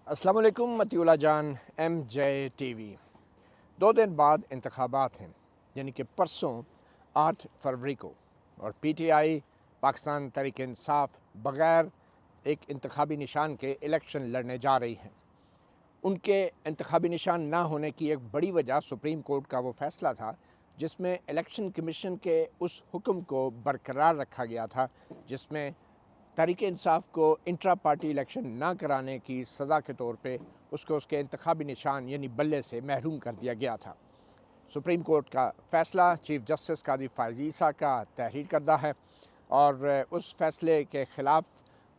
अस्सलाम वालेकुम मतीउल्लाह जान MJ TV। 2 दिन बाद इंतखाबात हैं, यानी कि परसों 8 फरवरी को, और PTI पाकिस्तान तहरीक इंसाफ बग़ैर एक इंतखाबी निशान के इलेक्शन लड़ने जा रही हैं। उनके इंतखाबी निशान ना होने की एक बड़ी वजह सुप्रीम कोर्ट का वो फ़ैसला था जिसमें इलेक्शन कमीशन के उस हुक्म को बरकरार रखा गया था जिसमें तहरीक इंसाफ को इंट्रा पार्टी इलेक्शन ना कराने की सज़ा के तौर पे उसको उसके इंतखाबी निशान यानी बल्ले से महरूम कर दिया गया था। सुप्रीम कोर्ट का फ़ैसला चीफ जस्टिस कादी फ़ायज़ ईसा का तहरीर करदा है और उस फ़ैसले के ख़िलाफ़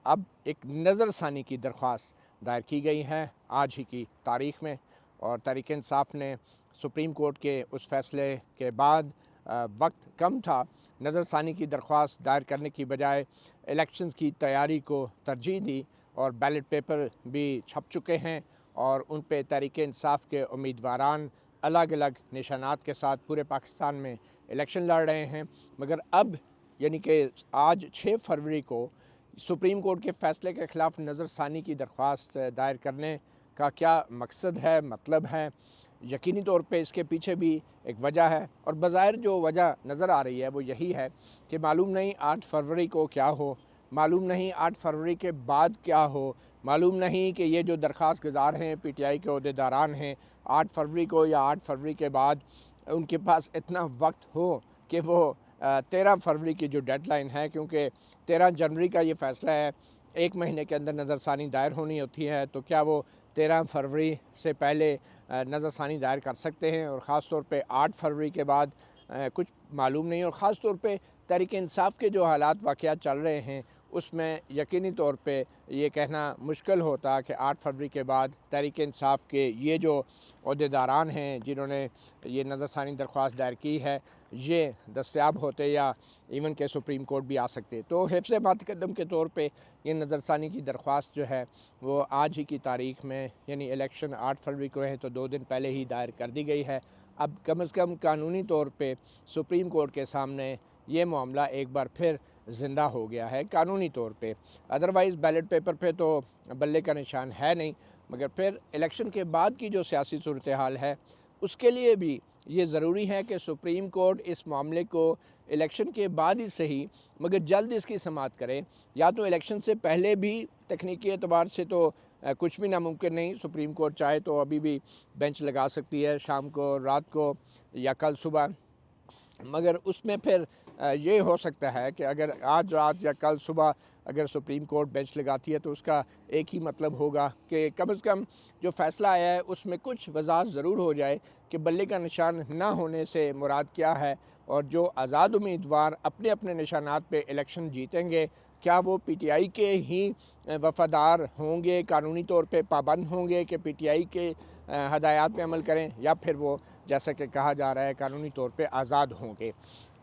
अब एक नज़रसानी की दरख्वास्त दायर की गई है आज ही की तारीख़ में। और तहरीक इंसाफ ने सुप्रीम कोर्ट के उस फ़ैसले के बाद वक्त कम था, नज़रसानी की दरख्वास्त दायर करने की बजाय इलेक्शंस की तैयारी को तरजीह दी और बैलेट पेपर भी छप चुके हैं और उन पे तहरीक इंसाफ के उम्मीदवारान अलग अलग निशानात के साथ पूरे पाकिस्तान में इलेक्शन लड़ रहे हैं। मगर अब यानी कि आज 6 फरवरी को सुप्रीम कोर्ट के फ़ैसले के ख़िलाफ़ नज़रसानी की दरख्वास्त दायर करने का क्या मकसद है, मतलब है। यकीनी तौर पे इसके पीछे भी एक वजह है और बज़ाहिर जो वजह नज़र आ रही है वो यही है कि मालूम नहीं 8 फरवरी को क्या हो, मालूम नहीं 8 फरवरी के बाद क्या हो, मालूम नहीं कि ये जो दरख्वास्त गुज़ार हैं PTI के अहदेदारान हैं 8 फरवरी को या 8 फरवरी के बाद उनके पास इतना वक्त हो कि वो 13 फरवरी की जो डेडलाइन है, क्योंकि 13 जनवरी का ये फ़ैसला है, 1 महीने के अंदर नज़रसानी दायर होनी होती है, तो क्या वो 13 फरवरी से पहले नज़रसानी दायर कर सकते हैं। और ख़ास तौर पे 8 फरवरी के बाद कुछ मालूम नहीं। और ख़ास तौर पे तहरीक इंसाफ के जो हालात वाक़यात चल रहे हैं उसमें यकीनी तौर पे ये कहना मुश्किल होता कि 8 फरवरी के बाद तहरीक इंसाफ के ये जो अहदेदारान हैं जिन्होंने ये नज़रसानी दरख्वास्त दायर की है ये दस्तयाब होते या इवन के सुप्रीम कोर्ट भी आ सकते। तो हिफ्ज़ मुक़द्दम के तौर पे ये नज़रसानी की दरख्वास्त जो है वो आज ही की तारीख़ में यानी इलेक्शन 8 फरवरी को है तो 2 दिन पहले ही दायर कर दी गई है। अब कम से कम कानूनी तौर पे सुप्रीम कोर्ट के सामने ये मामला एक बार फिर ज़िंदा हो गया है कानूनी तौर पे। अदरवाइज़ बैलेट पेपर पे तो बल्ले का निशान है नहीं, मगर फिर इलेक्शन के बाद की जो सियासी सूरत हाल है उसके लिए भी ये ज़रूरी है कि सुप्रीम कोर्ट इस मामले को इलेक्शन के बाद ही सही मगर जल्द इसकी समाअत करे। या तो इलेक्शन से पहले भी तकनीकी एतबार से तो कुछ भी नामुमकिन नहीं, सुप्रीम कोर्ट चाहे तो अभी भी बेंच लगा सकती है शाम को, रात को या कल सुबह। मगर उसमें फिर ये हो सकता है कि अगर आज रात या कल सुबह अगर सुप्रीम कोर्ट बेंच लगाती है तो उसका एक ही मतलब होगा कि कम से कम जो फ़ैसला आया है उसमें कुछ वज़ाहत ज़रूर हो जाए कि बल्ले का निशान ना होने से मुराद क्या है और जो आज़ाद उम्मीदवार अपने अपने निशानात पे इलेक्शन जीतेंगे क्या वो PTI के ही वफ़ादार होंगे, कानूनी तौर पे पाबंद होंगे कि PTI के हदायत पे अमल करें, या फिर वो जैसा कि कहा जा रहा है कानूनी तौर पे आज़ाद होंगे।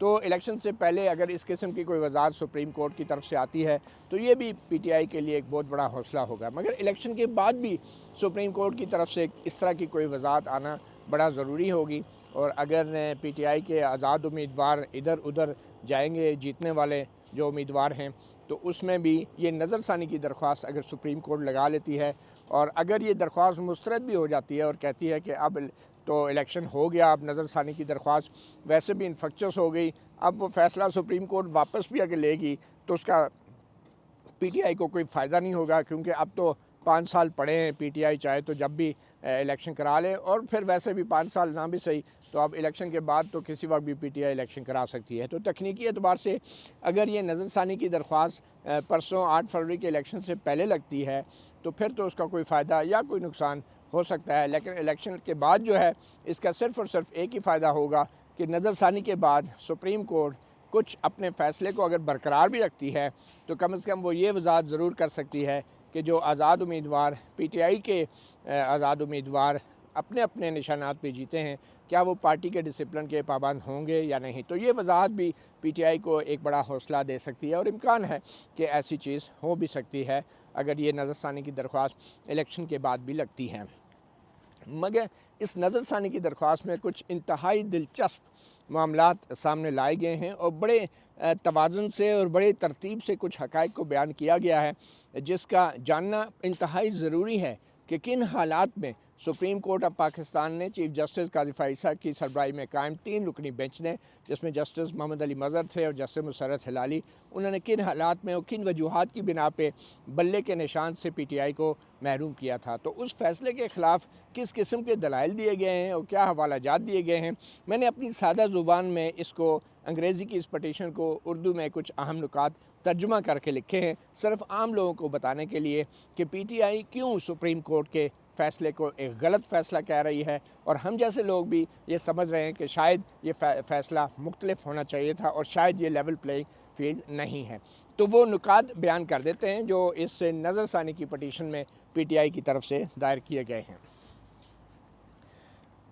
तो इलेक्शन से पहले अगर इस किस्म की कोई वज़ाहत सुप्रीम कोर्ट की तरफ से आती है तो ये भी PTI के लिए एक बहुत बड़ा हौसला होगा। मगर इलेक्शन के बाद भी सुप्रीम कोर्ट की तरफ से इस तरह की कोई वज़ाहत आना बड़ा ज़रूरी होगी। और अगर PTI के आज़ाद उम्मीदवार इधर उधर जाएंगे, जीतने वाले जो उम्मीदवार हैं, तो उसमें भी ये नज़रसानी की दरख्वास्त अगर सुप्रीम कोर्ट लगा लेती है और अगर ये दरख्वास्त मुस्तरद भी हो जाती है और कहती है कि अब तो इलेक्शन हो गया, अब नज़रसानी की दरख्वास्त वैसे भी इन्फेक्शस हो गई, अब वो फ़ैसला सुप्रीम कोर्ट वापस भी अगर लेगी तो उसका PTI को कोई फ़ायदा नहीं होगा, क्योंकि अब तो 5 साल पड़े हैं, PTI चाहे तो जब भी इलेक्शन करा ले, और फिर वैसे भी 5 साल ना भी सही तो अब इलेक्शन के बाद तो किसी वक्त भी PTI इलेक्शन करा सकती है। तो तकनीकी एतबार से अगर ये नज़रसानी की दरख्वास्त परसों 8 फरवरी के इलेक्शन से पहले लगती है तो फिर तो उसका कोई फ़ायदा या कोई नुकसान हो सकता है। लेकिन इलेक्शन के बाद जो है इसका सिर्फ़ और सिर्फ एक ही फ़ायदा होगा कि नज़रसानी के बाद सुप्रीम कोर्ट कुछ अपने फ़ैसले को अगर बरकरार भी रखती है तो कम से कम वो ये वज़ाहत ज़रूर कर सकती है कि जो आज़ाद उम्मीदवार PTI के आज़ाद उम्मीदवार अपने अपने निशानात पे जीते हैं क्या वो पार्टी के डिसिप्लिन के पाबंद होंगे या नहीं। तो ये वज़ाहत भी PTI को एक बड़ा हौसला दे सकती है और इम्कान है कि ऐसी चीज़ हो भी सकती है अगर ये नज़रसानी की दरख्वास्त इलेक्शन के बाद भी लगती है। मगर इस नज़रसानी की दरख्वास्त में कुछ इंतहाई दिलचस्प मामलात सामने लाए गए हैं और बड़े तवाज़ुन से और बड़ी तरतीब से कुछ हक़ाइक़ को बयान किया गया है, जिसका जानना इंतहाई ज़रूरी है कि किन हालात में सुप्रीम कोर्ट ऑफ पाकिस्तान ने चीफ जस्टिस काज़ी फ़ाइज़ साहब की सरबराही में कायम 3 रुकनी बेंच ने, जिसमें जस्टिस मोहम्मद अली मज़हर थे और जस्टिस मुसर्रत हिलाली, उन्होंने किन हालात में और किन वजूहात की बिना पे बल्ले के निशान से PTI को महरूम किया था। तो उस फैसले के ख़िलाफ़ किस किस्म के दलाइल दिए गए हैं और क्या हवालाजात दिए गए हैं, मैंने अपनी सादा ज़ुबान में इसको अंग्रेज़ी की इस पटिशन को उर्दू में कुछ अहम नुकात तर्जुमा करके लिखे हैं, सिर्फ़ आम लोगों को बताने के लिए कि PTI क्यों सुप्रीम कोर्ट के फ़ैसले को एक गलत फ़ैसला कह रही है, और हम जैसे लोग भी ये समझ रहे हैं कि शायद ये फ़ैसला मुख्तलिफ होना चाहिए था और शायद ये लेवल प्लेइंग फील्ड नहीं है। तो वो नुकात बयान कर देते हैं जो इस नज़रसानी की पटिशन में PTI की तरफ से दायर किए गए हैं।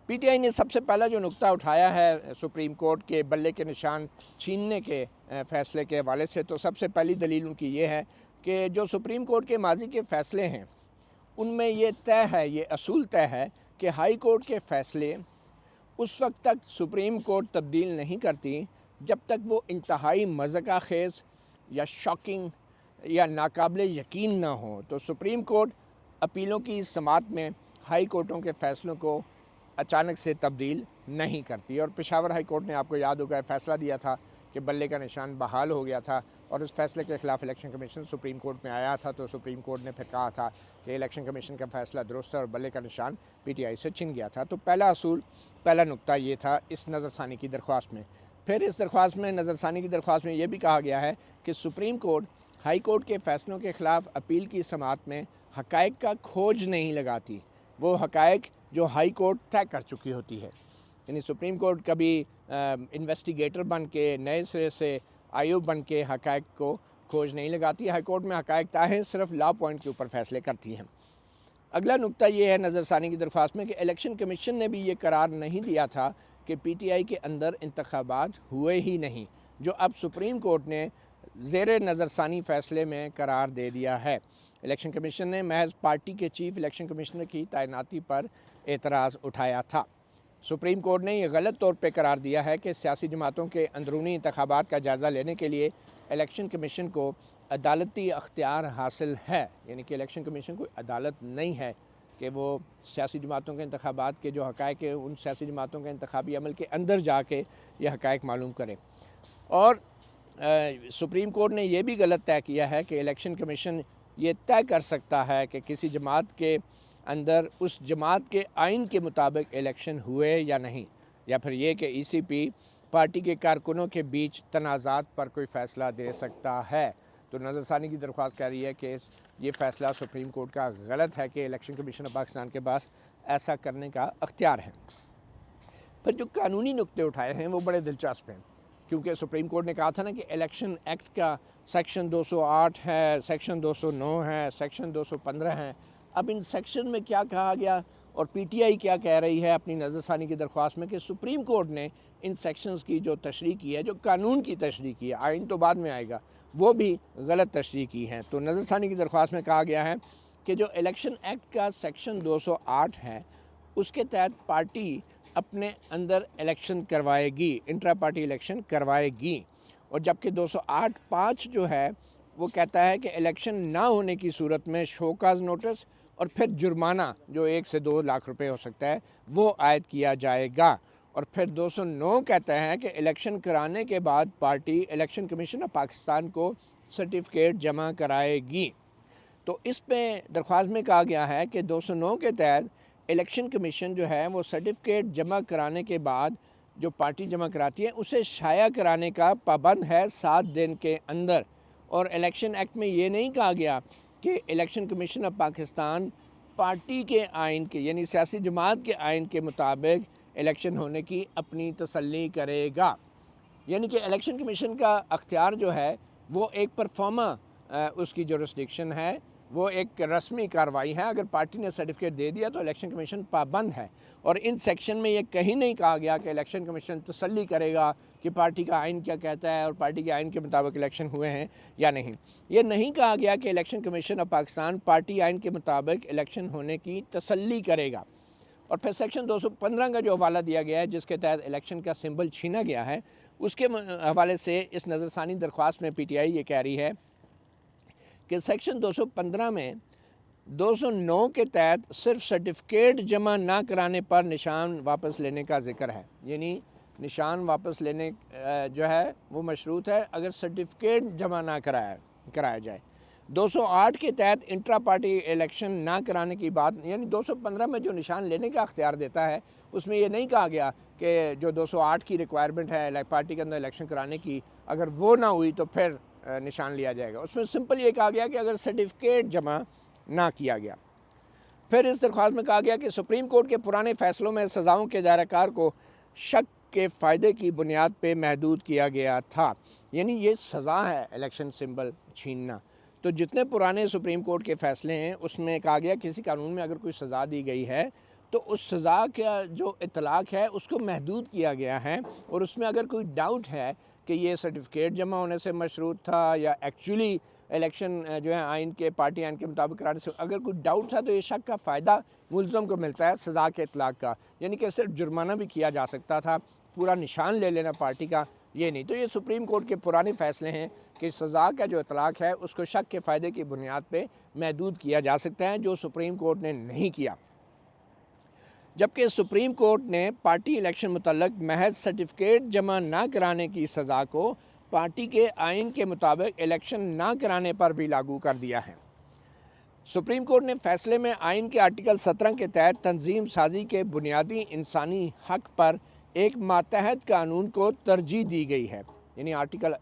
PTI ने सबसे पहला जो नुक्ता उठाया है सुप्रीम कोर्ट के बल्ले के निशान छीनने के फ़ैसले के हवाले से, तो सबसे पहली दलील उनकी ये है कि जो सुप्रीम कोर्ट के माजी के फ़ैसले हैं उनमें ये तय है, ये असूल तय है कि हाई कोर्ट के फ़ैसले उस वक्त तक सुप्रीम कोर्ट तब्दील नहीं करती जब तक वो इंतहाई मज़ाक़ खेज़ या शॉकिंग या नाकाबिले यकीन ना हो। तो सुप्रीम कोर्ट अपीलों की समात में हाई कोर्टों के फ़ैसलों को अचानक से तब्दील नहीं करती। और पेशावर हाई कोर्ट ने, आपको याद होगा, फ़ैसला दिया था कि बल्ले का निशान बहाल हो गया था और उस फैसले के ख़िलाफ़ इलेक्शन कमीशन सुप्रीम कोर्ट में आया था। तो सुप्रीम कोर्ट ने फिर कहा था कि इलेक्शन कमीशन का फ़ैसला दुरुस्त है और बल्ले का निशान PTI से छिन गया था। तो पहला असूल, पहला नुक्ता ये था इस नज़रसानी की दरख्वास्त में। फिर इस दरख्वास्त में, नज़रसानी की दरख्वास्त में, ये भी कहा गया है कि सुप्रीम कोर्ट हाई कोर्ट के फ़ैसलों के ख़िलाफ़ अपील की समात में हक़ाइक़ का खोज नहीं लगाती, वो हक़ाइक़ जो हाई कोर्ट तय कर चुकी होती है। यानी सुप्रीम कोर्ट कभी इन्वेस्टिगेटर बन के, नए सिरे से आयोग बन के हक़ाइक़ को खोज नहीं लगाती। हाई कोर्ट में हक़ाइक़ तय हैं, सिर्फ लॉ पॉइंट के ऊपर फ़ैसले करती हैं। अगला नुक्ता ये है नज़रसानी की दरख्वास्त में कि इलेक्शन कमीशन ने भी ये करार नहीं दिया था कि PTI के अंदर इंतखाबात हुए ही नहीं, जो अब सुप्रीम कोर्ट ने ज़ेरे नज़रसानी फ़ैसले में करार दे दिया है। इलेक्शन कमीशन ने महज पार्टी के चीफ इलेक्शन कमिश्नर की तैनाती पर एतराज़ उठाया था। सुप्रीम कोर्ट ने यह गलत तौर पे करार दिया है कि सियासी जमातों के अंदरूनी इंतखाबात का जायज़ा लेने के लिए इलेक्शन कमीशन को अदालती अख्तियार हासिल है। यानी कि इलेक्शन कमीशन कोई अदालत नहीं है कि वो सियासी जमातों के इंतखाबात के जो हक़ाइक़ है उन सियासी जमातों के इंतखाबी अमल के अंदर जाके ये हक़ाइक़ मालूम करें। और सुप्रीम कोर्ट ने यह भी गलत तय किया है कि इलेक्शन कमीशन ये तय कर सकता है कि किसी जमात के अंदर उस जमात के आइन के मुताबिक इलेक्शन हुए या नहीं, या फिर ये कि ECP पार्टी के कारकुनों के बीच तनाज़ात पर कोई फ़ैसला दे सकता है। तो नज़रसानी की दरख्वास्त कह रही है कि ये फ़ैसला सुप्रीम कोर्ट का गलत है कि इलेक्शन कमीशन ऑफ पाकिस्तान के पास ऐसा करने का अख्तियार है। पर जो कानूनी नुक्ते उठाए हैं वो बड़े दिलचस्प हैं, क्योंकि सुप्रीम कोर्ट ने कहा था ना कि इलेक्शन एक्ट का सेक्शन 208 है, सेक्शन 209 है, सेक्शन 215 है। अब इन सेक्शन में क्या कहा गया और PTI क्या कह रही है अपनी नज़रसानी की दरख्वास्त में कि सुप्रीम कोर्ट ने इन सेक्शंस की जो तशरीह की है, जो कानून की तशरीह की है, आइन तो बाद में आएगा, वो भी गलत तशरीह की है। तो नज़रसानी की दरख्वास्त में कहा गया है कि जो इलेक्शन एक्ट का सेक्शन 208 है उसके तहत पार्टी अपने अंदर इलेक्शन करवाएगी, इंट्रा पार्टी इलेक्शन करवाएगी। और जबकि 208(5) जो है वो कहता है कि इलेक्शन ना होने की सूरत में शोकाज नोटिस और फिर जुर्माना जो 1 से 2 लाख रुपए हो सकता है वो आयद किया जाएगा। और फिर 209 कहता है कि इलेक्शन कराने के बाद party election commission of Pakistan को सर्टिफिकेट जमा कराएगी। तो इस पे दरख्वास्त में कहा गया है कि 209 के तहत इलेक्शन कमीशन जो है वो सर्टिफिकेट जमा कराने के बाद जो पार्टी जमा कराती है उसे शाया कराने का पाबंद है 7 दिन के अंदर। और इलेक्शन एक्ट में ये नहीं कहा गया कि election commission of Pakistan party के आइन के, यानी सियासी जमात के आइन के मुताबिक इलेक्शन होने की अपनी तसल्ली करेगा। यानी कि इलेक्शन कमीशन का अख्तियार जो है वो एक परफॉर्मा उसकी जुरिस्डिक्शन है, वो एक रस्मी कार्रवाई है। अगर पार्टी ने सर्टिफिकेट दे दिया तो इलेक्शन कमीशन पाबंद है। और इन सेक्शन में ये कहीं नहीं कहा गया कि इलेक्शन कमीशन तसल्ली करेगा कि पार्टी का आइन क्या कहता है और पार्टी के आइन के मुताबिक इलेक्शन हुए हैं या नहीं। ये नहीं कहा गया कि election commission of Pakistan party आइन के मुताबिक इलेक्शन होने की तसल्ली करेगा। और फिर सेक्शन 215 का जो हवाला दिया गया है जिसके तहत इलेक्शन का सिंबल छीना गया है, उसके हवाले से इस नज़रसानी दरख्वास्त में PTI ये कह रही है कि सेक्शन 215 में 209 के तहत सिर्फ सर्टिफिकेट जमा ना कराने पर निशान वापस लेने का जिक्र है। यानी निशान वापस लेने जो है वो मशरूत है अगर सर्टिफिकेट जमा ना कराया जाए। 208 के तहत इंट्रा पार्टी इलेक्शन ना कराने की बात, यानी 215 में जो निशान लेने का अख्तियार देता है उसमें ये नहीं कहा गया कि जो 208 की रिक्वायरमेंट है पार्टी के अंदर इलेक्शन कराने की, अगर वो ना हुई तो फिर निशान लिया जाएगा। उसमें सिंपल ये कहा गया कि अगर सर्टिफिकेट जमा ना किया गया। फिर इस दरख्वास्त में कहा गया कि सुप्रीम कोर्ट के पुराने फैसलों में सज़ाओं के दायराकार को शक के फ़ायदे की बुनियाद पे महदूद किया गया था। यानी ये सज़ा है इलेक्शन सिंबल छीनना। तो जितने पुराने सुप्रीम कोर्ट के फ़ैसले हैं उसमें कहा गया किसी कानून में अगर कोई सज़ा दी गई है तो उस सज़ा का जो इतलाक़ है उसको महदूद किया गया है, और उसमें अगर कोई डाउट है कि ये सर्टिफिकेट जमा होने से मशरूत था या एक्चुअली इलेक्शन जो है आइन के पार्टी आइन के मुताबिक कराने से, अगर कोई डाउट था तो ये शक का फ़ायदा मुलज़म को मिलता है सज़ा के इतलाक़ का। यानी कि सिर्फ जुर्माना भी किया जा सकता था, पूरा निशान ले लेना पार्टी का ये नहीं। तो ये सुप्रीम कोर्ट के पुराने फ़ैसले हैं कि सज़ा का जो इतलाक़ है उसको शक के फ़ायदे की बुनियाद पर महदूद किया जा सकता है, जो सुप्रीम कोर्ट ने नहीं किया। जबकि सुप्रीम कोर्ट ने पार्टी इलेक्शन मुतल्लक महज सर्टिफिकेट जमा ना कराने की सज़ा को पार्टी के आइन के मुताबिक इलेक्शन ना कराने पर भी लागू कर दिया है। सुप्रीम कोर्ट ने फैसले में आइन के आर्टिकल 17 के तहत तंजीम साजी के बुनियादी इंसानी हक पर एक मातहत कानून को तरजीह दी गई है। यानी आर्टिकल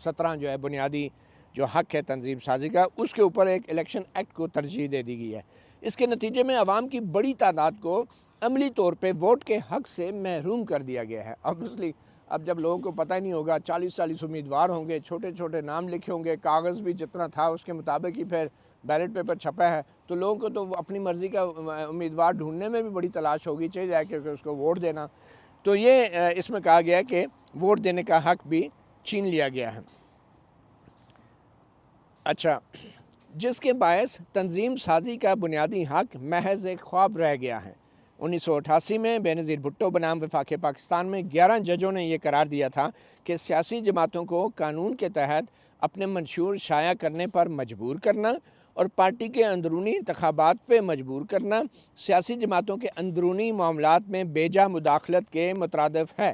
17 जो है बुनियादी जो हक है तंजीम साजी का, उसके ऊपर एक इलेक्शन एक्ट को तरजीह दे दी गई है। इसके नतीजे में आवाम की बड़ी तादाद को अमली तौर पे वोट के हक से महरूम कर दिया गया है। ऑब्वियसली अब जब लोगों को पता ही नहीं होगा, 40-40 उम्मीदवार होंगे, छोटे छोटे नाम लिखे होंगे, कागज़ भी जितना था उसके मुताबिक ही फिर बैलेट पेपर छपा है, तो लोगों को तो अपनी मर्ज़ी का उम्मीदवार ढूंढने में भी बड़ी तलाश होगी, चाहिए जाए कि उसको वोट देना। तो ये इसमें कहा गया है कि वोट देने का हक भी छीन लिया गया है। अच्छा, जिसके बायस तंजीम साजी का बुनियादी हक महज एक ख्वाब रह गया है। 1988 में बेनज़ीर भुट्टो बनाम वफाक पाकिस्तान में 11 जजों ने यह करार दिया था कि सियासी जमातों को कानून के तहत अपने मंशूर शाया करने पर मजबूर करना और पार्टी के अंदरूनी इंतखाबात पे मजबूर करना सियासी जमातों के अंदरूनी मामलात में बेजा मुदाखलत के मुतरादिफ है।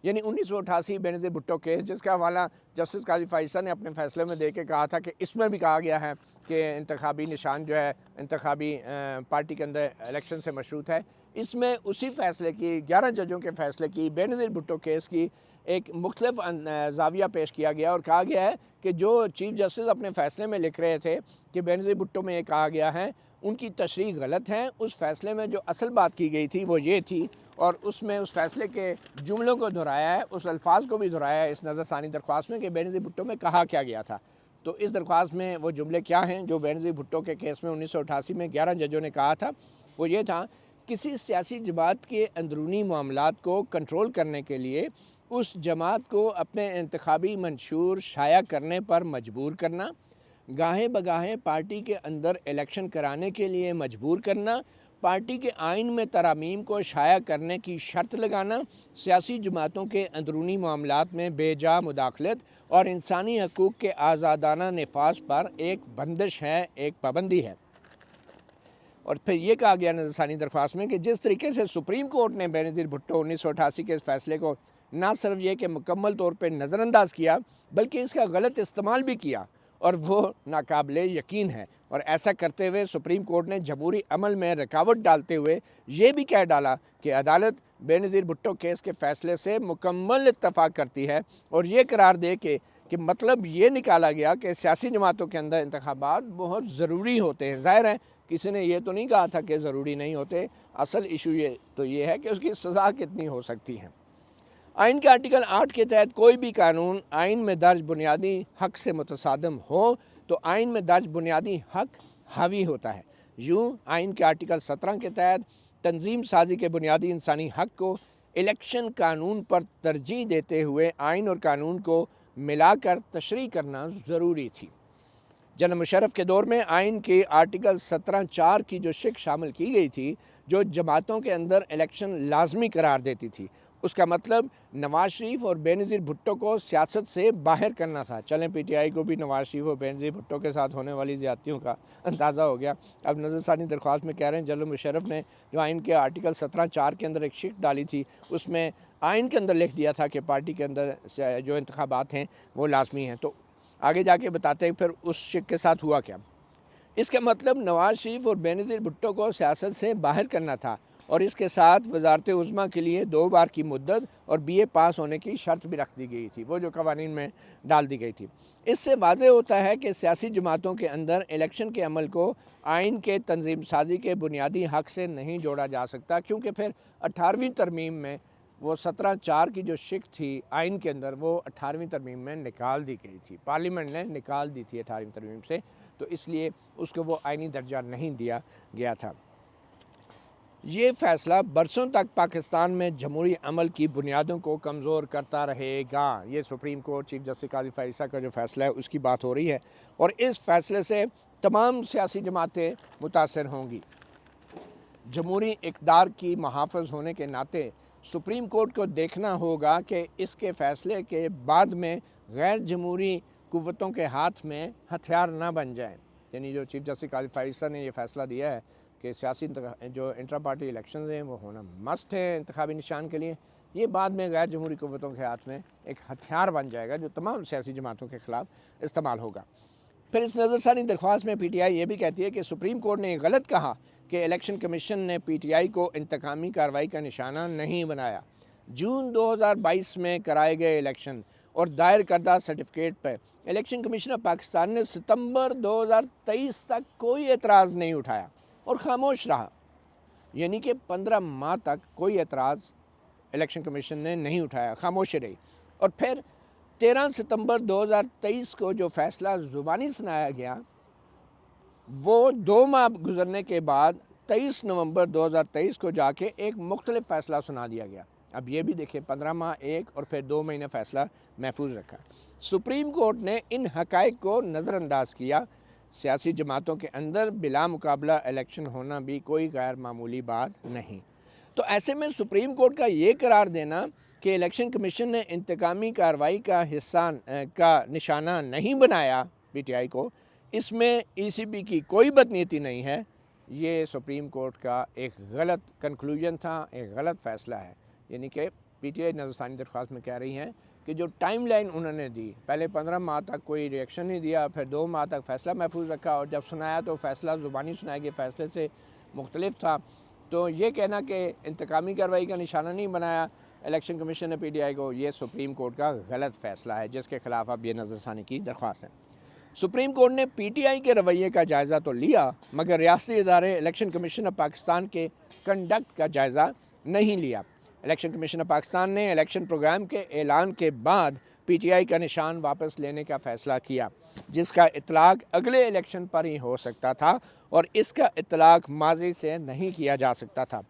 यानी 1988 बेनज़ीर भुट्टो केस, जिसका हवाला जस्टिस काजी फ़ाइज़ ने अपने फ़ैसले में दे के कहा था कि इसमें भी कहा गया है कि इंतखाबी निशान जो है इंतखाबी पार्टी के अंदर इलेक्शन से मशरूत है। इसमें उसी फ़ैसले की 11 जजों के फ़ैसले की बेनज़ीर भुट्टो केस की एक मुख्तलिफ ज़ाविया पेश किया गया और कहा गया है कि जो चीफ जस्टिस अपने फ़ैसले में लिख रहे थे कि बेनज़ीर भुट्टो में ये कहा गया है, उनकी तशरीह गलत है। उस फ़ैसले में जो असल बात की गई थी वो ये थी, और उसमें उस फ़ैसले के जुमलों को दोहराया है, उस अल्फाज को भी दोहराया है इस नज़रसानी दरख्वास्त में कि बेनज़ीर भुट्टो में कहा क्या गया था। तो इस दरख्वास्त में वो जुमले क्या हैं जो बेनज़ीर भुट्टो के केस में 1988 में 11 जजों ने कहा था। वो ये था, किसी सियासी जमात के अंदरूनी मामलात को कंट्रोल करने के लिए उस जमात को अपने इंतखाबी मंशूर शाया करने पर मजबूर करना, गाहे बगाहे पार्टी के अंदर इलेक्शन कराने के लिए मजबूर करना, पार्टी के आइन में तरामीम को शाया करने की शर्त लगाना, सियासी जमातों के अंदरूनी मामलात में बेजा मुदाखलत और इंसानी हकूक़ के आज़ादाना नफाज पर एक बंदिश है, एक पाबंदी है। और फिर ये कहा गया नज़रसानी दरख्वास्त में कि जिस तरीके से सुप्रीम कोर्ट ने बेनज़ीर भुट्टो 1988 के इस फैसले को ना सिर्फ ये कि मुकम्मल तौर पर नज़रअंदाज किया बल्कि इसका गलत इस्तेमाल भी किया, और वो नाकाबिले यकीन है। और ऐसा करते हुए सुप्रीम कोर्ट ने जमहूरी अमल में रुकावट डालते हुए ये भी कह डाला कि अदालत बेनज़ीर भुट्टो केस के फ़ैसले से मुकम्मल इत्तफ़ाक़ करती है, और ये करार दे के कि मतलब ये निकाला गया कि सियासी जमातों के अंदर इंतखाबात बहुत ज़रूरी होते हैं। ज़ाहिर है किसी ने ये तो नहीं कहा था कि ज़रूरी नहीं होते, असल इशू ये है कि उसकी सज़ा कितनी हो सकती है। आइन के आर्टिकल 8 के तहत कोई भी कानून आइन में दर्ज बुनियादी हक से मुतसादम हो तो आइन में दर्ज बुनियादी हक हावी होता है। यूँ आइन के आर्टिकल 17 के तहत तंजीम साजी के बुनियादी इंसानी हक को इलेक्शन कानून पर तरजीह देते हुए आइन और कानून को मिलाकर तशरीह करना ज़रूरी थी। जनरल मुशर्रफ के दौर में आइन के आर्टिकल 17(4) की जो शिक शामिल की गई थी, जो जमातों के अंदर इलेक्शन लाजमी करार देती थी, उसका मतलब नवाज शरीफ और बेनज़ीर भुट्टो को सियासत से बाहर करना था। चलें, पीटीआई को भी नवाज शरीफ और बेनज़ीर भुट्टो के साथ होने वाली ज़्यादतियों का अंदाज़ा हो गया। अब नज़रसानी दरख्वास्त में कह रहे हैं जनरल मुशर्रफ ने जो आइन के आर्टिकल 17(4) के अंदर एक शिक डाली थी, उसमें आइन के अंदर लिख दिया था कि पार्टी के अंदर जो इंतखाबात हैं वो लाजमी हैं। तो आगे जाके बताते हैं फिर उस शिक के साथ हुआ क्या। इसका मतलब नवाज शरीफ और बेनज़ीर भुट्टो को सियासत से बाहर करना था और इसके साथ वजारत उज़्मा के लिए 2 बार की मुद्दत और बीए पास होने की शर्त भी रख दी गई थी, वो जो कवानीन में डाल दी गई थी। इससे वाज़ेह होता है कि सियासी जमातों के अंदर इलेक्शन के अमल को आइन के तंजीम साजी के बुनियादी हक़ से नहीं जोड़ा जा सकता, क्योंकि फिर 18वीं तरमीम में वो 17(4) की जो शिक थी आइन के अंदर, वो 18वीं तरमीम में निकाल दी गई थी, पार्लियामेंट ने निकाल दी थी 18वीं तरमीम से, तो इसलिए उसको वो आइनी दर्जा नहीं दिया गया था। ये फ़ैसला बरसों तक पाकिस्तान में जमहूरी अमल की बुनियादों को कमज़ोर करता रहेगा। ये सुप्रीम कोर्ट चीफ जस्टिस काजी फ़ाइज़ का जो फ़ैसला है उसकी बात हो रही है और इस फ़ैसले से तमाम सियासी जमातें मुतासर होंगी। जमहूरी इक़्तिदार की मुहाफ़िज़ होने के नाते सुप्रीम कोर्ट को देखना होगा कि इसके फ़ैसले के बाद में गैर जमहूरी कुव्वतों के हाथ में हथियार ना बन जाएँ। यानी जो चीफ जस्टिस काजी फ़ाइज़ ने ये फ़ैसला दिया है कि सियासी जो इंट्रा पार्टी इलेक्शन हैं वो होना मस्ट है इंतखाबी निशान के लिए, ये बाद में गैर जमहूरी कुव्वतों के हाथ में एक हथियार बन जाएगा जो तमाम सियासी जमातों के ख़िलाफ़ इस्तेमाल होगा। फिर इस नज़रसानी दरख्वास्त में पीटीआई ये भी कहती है कि सुप्रीम कोर्ट ने गलत कहा कि इलेक्शन कमीशन ने पीटीआई को इंतकामी कार्रवाई का निशाना नहीं बनाया। जून 2022 में कराए गए इलेक्शन और दायर करदा सर्टिफिकेट पर इलेक्शन कमीशन ऑफ पाकिस्तान ने सितंबर 2023 तक कोई एतराज़ नहीं उठाया और ख़ामोश रहा। यानी कि 15 माह तक कोई एतराज़ इलेक्शन कमीशन ने नहीं उठाया, खामोश रही। और फिर 13 सितंबर 2023 को जो फ़ैसला ज़ुबानी सुनाया गया, वो 2 माह गुजरने के बाद 23 नवंबर 2023 को जाके एक मुख्तलिफ फ़ैसला सुना दिया गया। अब ये भी देखें, 15 माह एक और फिर 2 महीने फ़ैसला महफूज रखा। सुप्रीम कोर्ट ने इन हक़ाइक़ को नज़रअंदाज किया। सियासी जमातों के अंदर बिला मुकाबला इलेक्शन होना भी कोई गैर मामूली बात नहीं। तो ऐसे में सुप्रीम कोर्ट का ये करार देना कि इलेक्शन कमीशन ने इंतकामी कार्रवाई का हिस्सा का निशाना नहीं बनाया पीटीआई को, इसमें ईसीबी की कोई बदनीयती नहीं है, ये सुप्रीम कोर्ट का एक गलत कंक्लूजन था, एक गलत फ़ैसला है। यानी कि पीटीआई नज़रसानी दरख्वास्त में कह रही हैं कि जो टाइम लाइन उन्होंने दी, पहले 15 माह तक कोई रिएक्शन नहीं दिया, फिर 2 माह तक फ़ैसला महफूज रखा और जब सुनाया तो फ़ैसला ज़ुबानी सुनाया गया, फ़ैसले से मुख्तलिफ था। तो ये कहना कि इंतकामी कार्रवाई का निशाना नहीं बनाया इलेक्शन कमीशन ने पीटीआई को, ये सुप्रीम कोर्ट का गलत फ़ैसला है, जिसके ख़िलाफ़ अब ये नज़रसानी की दरख्वास्त है। सुप्रीम कोर्ट ने पीटीआई के रवैये का जायज़ा तो लिया, मगर रियासती इदारे इलेक्शन कमीशन ऑफ पाकिस्तान के कंडक्ट का जायज़ा नहीं लिया। इलेक्शन कमीशन ऑफ पाकिस्तान ने इलेक्शन प्रोग्राम के ऐलान के बाद पीटीआई का निशान वापस लेने का फ़ैसला किया, जिसका इतलाक़ अगले इलेक्शन पर ही हो सकता था और इसका इतलाक़ माजी से नहीं किया जा सकता था।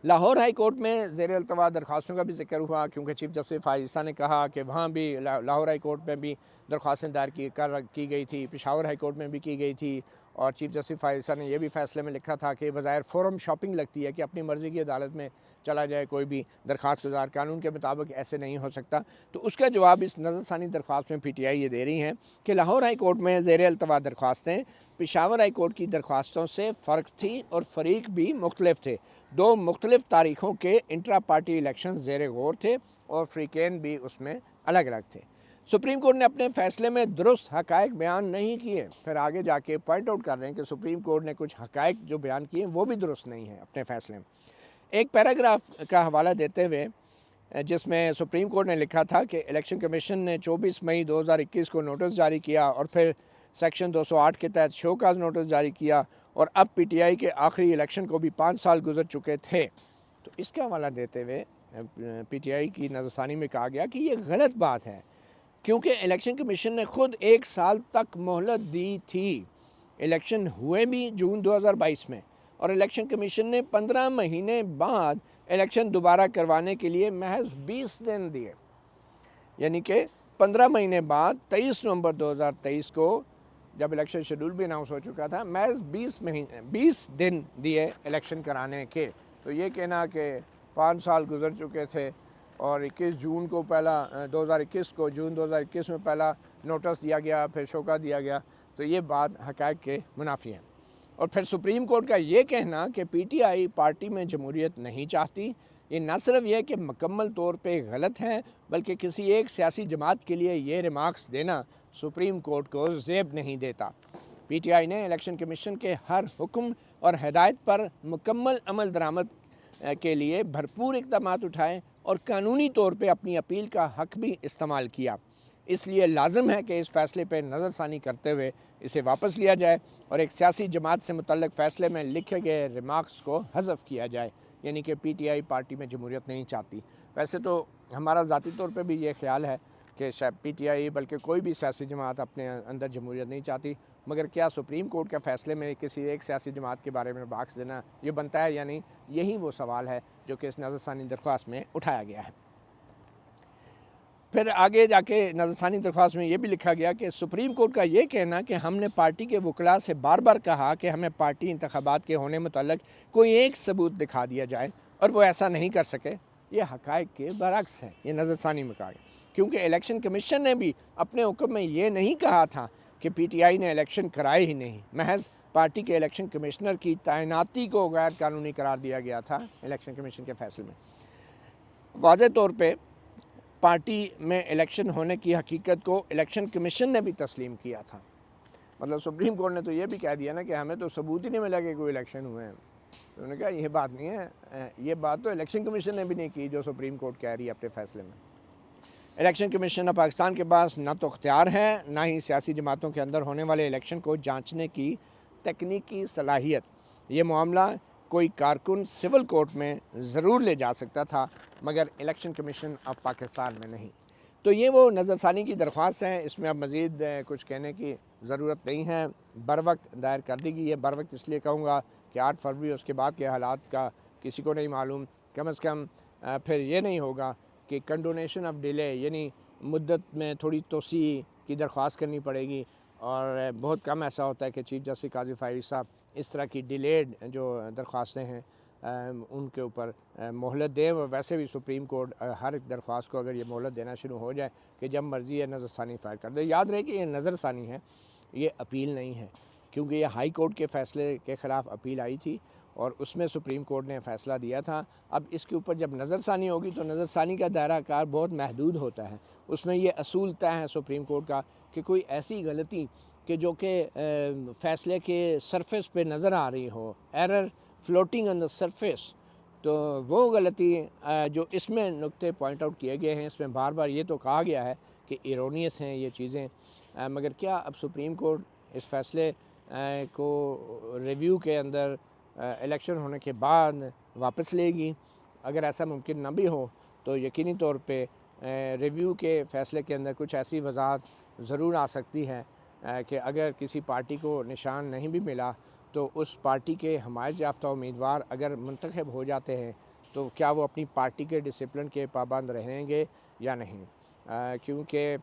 लाहौर हाई कोर्ट में ज़ेर अल्तवा दरख्वास्तों का भी जिक्र हुआ, क्योंकि चीफ जस्टिस फ़ाइज़ ने कहा कि वहाँ भी लाहौर हाई कोर्ट में भी दरख्वास्तें दायर की गई थी, पेशावर हाई कोर्ट में भी की गई थी और चीफ जस्टिस फ़ाइज़ ने यह भी फ़ैसले में लिखा था कि बज़ाहिर फोरम शॉपिंग लगती है कि अपनी मर्ज़ी की अदालत में चला जाए कोई भी दरख्वास्त गुजार, कानून के मुताबिक ऐसे नहीं हो सकता। तो उसका जवाब इस नज़रसानी दरख्वास्त में पीटीआई ये दे रही हैं कि लाहौर हाई कोर्ट में ज़ेर अल्तवा दरख्वास्तें पेशावर हाई कोर्ट की दरख्वास्तों से फ़र्क थी और फ़रीक भी मुख्तलिफ थे। 2 मुख्तलिफ तारीख़ों के इंट्रा पार्टी इलेक्शन ज़ेर गौर थे और फ़रीक़ैन भी उसमें अलग अलग थे। सुप्रीम कोर्ट ने अपने फ़ैसले में दुरुस्त हक़ाइक़ बयान नहीं किए, फिर आगे जाके पॉइंट आउट कर रहे हैं कि सुप्रीम कोर्ट ने कुछ हक़ाइक़ जो बयान किए वो भी दुरुस्त नहीं है अपने फ़ैसले में। एक पैराग्राफ का हवाला देते हुए जिसमें सुप्रीम कोर्ट ने लिखा था कि इलेक्शन कमीशन ने 24 मई 2021 को नोटिस जारी किया और फिर सेक्शन 208 के तहत शोकाज नोटिस जारी किया और अब पीटीआई के आखिरी इलेक्शन को भी 5 साल गुजर चुके थे। तो इसका हवाला देते हुए पीटीआई की नज़रसानी में कहा गया कि ये गलत बात है, क्योंकि इलेक्शन कमीशन ने ख़ुद 1 साल तक मोहलत दी थी। इलेक्शन हुए भी जून 2022 में और इलेक्शन कमीशन ने 15 महीने बाद इलेक्शन दोबारा करवाने के लिए महज 20 दिन दिए। यानी कि 15 महीने बाद 23 नवंबर 2023 को जब इलेक्शन शेड्यूल भी अनाउंस हो चुका था, महज 20 दिन दिए इलेक्शन कराने के। तो ये कहना कि 5 साल गुजर चुके थे और 21 जून को पहला 2021 को जून 2021 में पहला नोटिस दिया गया, फिर शोका दिया गया, तो ये बात हक़ाइक़ के मुनाफी है। और फिर सुप्रीम कोर्ट का ये कहना कि पीटीआई पार्टी में जमहूरियत नहीं चाहती, ये न सिर्फ यह कि मुकम्मल तौर पे गलत है, बल्कि किसी एक सियासी जमात के लिए ये रिमार्क्स देना सुप्रीम कोर्ट को ज़ेब नहीं देता। पीटीआई ने इलेक्शन कमीशन के हर हुक्म और हिदायत पर मुकम्मल अमल दरामद के लिए भरपूर इक़दाम उठाए और कानूनी तौर पे अपनी अपील का हक़ भी इस्तेमाल किया। इसलिए लाजम है कि इस फ़ैसले पर नज़रसानी करते हुए इसे वापस लिया जाए और एक सियासी जमात से मुतल्लिक़ फ़ैसले में लिखे गए रिमार्क्स को हज़फ किया जाए, यानी कि पीटीआई पार्टी में जमहूरियत नहीं चाहती। वैसे तो हमारा ज़ाती तौर पे भी ये ख्याल है कि शायद पीटीआई बल्कि कोई भी सियासी जमात अपने अंदर जमहूरियत नहीं चाहती, मगर क्या सुप्रीम कोर्ट के फ़ैसले में किसी एक सियासी जमात के बारे में बाक्स देना ये बनता है या नहीं, यही वो सवाल है जो कि इस नज़रसानी दरख्वास्त में उठाया गया है। फिर आगे जाके नज़रसानी दरख्वास्त में ये भी लिखा गया कि सुप्रीम कोर्ट का ये कहना कि हमने पार्टी के वकला से बार बार कहा कि हमें पार्टी इंतखाबात के होने मुतल्लिक़ कोई एक सबूत दिखा दिया जाए और वो ऐसा नहीं कर सके, ये हक़ाइक़ के बरअक्स है। ये नज़रसानी में कहा गया, क्योंकि इलेक्शन कमीशन ने भी अपने हुक्म में ये नहीं कहा था कि पीटीआई ने इलेक्शन कराए ही नहीं, महज पार्टी के इलेक्शन कमिश्नर की तैनाती को गैर कानूनी करार दिया गया था इलेक्शन कमीशन के फ़ैसले में। वाज़ेह तौर पर पार्टी में इलेक्शन होने की हकीकत को इलेक्शन कमीशन ने भी तस्लीम किया था। मतलब सुप्रीम कोर्ट ने तो ये भी कह दिया ना कि हमें तो सबूत ही नहीं मिला कि कोई इलेक्शन हुए हैं। तो उन्होंने कहा ये बात नहीं है, ये बात तो इलेक्शन कमीशन ने भी नहीं की जो सुप्रीम कोर्ट कह रही है अपने फ़ैसले में। इलेक्शन कमीशन ऑफ पाकिस्तान के पास ना तो अख्तियार है, ना ही सियासी जमातों के अंदर होने वाले इलेक्शन को जाँचने की तकनीकी सलाहियत। ये मामला कोई कारकुन सिविल कोर्ट में ज़रूर ले जा सकता था, मगर इलेक्शन कमीशन ऑफ पाकिस्तान में नहीं। तो ये वो नज़रसानी की दरख्वास्त है, इसमें अब मज़ीद कुछ कहने की ज़रूरत नहीं है, बर वक्त दायर कर दी गई है। बर वक्त इसलिए कहूँगा कि 8 फरवरी उसके बाद के हालात का किसी को नहीं मालूम। कम से कम फिर ये नहीं होगा कि कंडोनेशन ऑफ डिले, यानी मुद्दत में थोड़ी तोसी की दरख्वास्त करनी पड़ेगी। और बहुत कम ऐसा होता है कि चीफ जस्टिस काजी फायरी साहब इस तरह की डिलेड जो दरख्वास्तें हैं उनके ऊपर मोहलत दें। वैसे भी सुप्रीम कोर्ट हर एक दरख्वास्त को अगर ये मोहलत देना शुरू हो जाए कि जब मर्ज़ी है नज़रसानी फ़ाइल कर दे। याद रहे कि ये नज़रसानी है, ये अपील नहीं है, क्योंकि ये हाई कोर्ट के फ़ैसले के ख़िलाफ़ अपील आई थी और उसमें सुप्रीम कोर्ट ने फ़ैसला दिया था। अब इसके ऊपर जब नज़रसानी होगी तो नज़रसानी का दायरा कार बहुत महदूद होता है। उसमें ये असूल तय है सुप्रीम कोर्ट का कि कोई ऐसी गलती कि जो कि फ़ैसले के सरफेस पे नज़र आ रही हो, error floating on the surface, तो वो गलती जो इसमें नुक्ते पॉइंट आउट किए गए हैं, इसमें बार बार ये तो कहा गया है कि इरोनियस हैं ये चीज़ें, मगर क्या अब सुप्रीम कोर्ट इस फ़ैसले को रिव्यू के अंदर इलेक्शन होने के बाद वापस लेगी? अगर ऐसा मुमकिन ना भी हो तो यकीनी तौर पे रिव्यू के फ़ैसले के अंदर कुछ ऐसी वजाहत ज़रूर आ सकती है कि अगर किसी पार्टी को निशान नहीं भी मिला तो उस पार्टी के हमायत याफ्ता उम्मीदवार अगर मुंतखब हो जाते हैं तो क्या वो अपनी पार्टी के डिसिप्लिन के पाबंद रहेंगे या नहीं, क्योंकि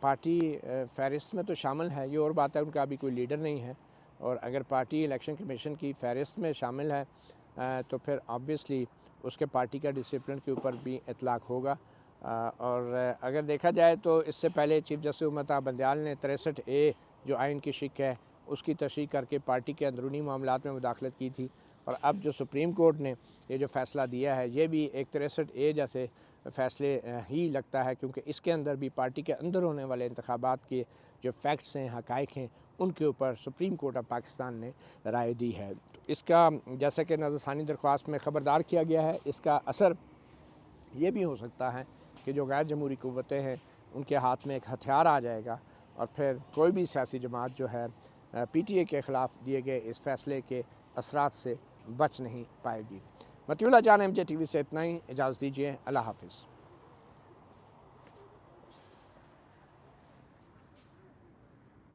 पार्टी फ़हरिस्त में तो शामिल है। ये और बात है उनका अभी कोई लीडर नहीं है, और अगर पार्टी इलेक्शन कमीशन की फ़हरिस्त में शामिल है तो फिर ऑब्वियसली उसके पार्टी का डिसिप्लिन के ऊपर भी इतलाक़ होगा। और अगर देखा जाए तो इससे पहले चीफ जस्टिस उम्मता बंदयाल ने 63A जो आइन की शिक है उसकी तशरीह करके पार्टी के अंदरूनी मामलात में मुदाखलत की थी, और अब जो सुप्रीम कोर्ट ने ये जो फ़ैसला दिया है ये भी एक 63A जैसे फ़ैसले ही लगता है, क्योंकि इसके अंदर भी पार्टी के अंदर होने वाले इंतखाबात के जो फैक्ट्स हैं, हक़ाइक़ हैं, उनके ऊपर सुप्रीम कोर्ट ऑफ पाकिस्तान ने राय दी है। तो इसका जैसा कि नज़रसानी दरख्वास्त में ख़बरदार किया गया है, इसका असर ये भी हो सकता है कि जो गैर जमहूरी क़ुव्वतें हैं उनके हाथ में एक हथियार आ जाएगा और फिर कोई भी सियासी जमात जो है पीटीए के ख़िलाफ़ दिए गए इस फ़ैसले के असरात से बच नहीं पाएगी। मतियुल्लाह जान, MJ TV से इतना ही। इजाज़त दीजिए। अल्लाह हाफ़िज़।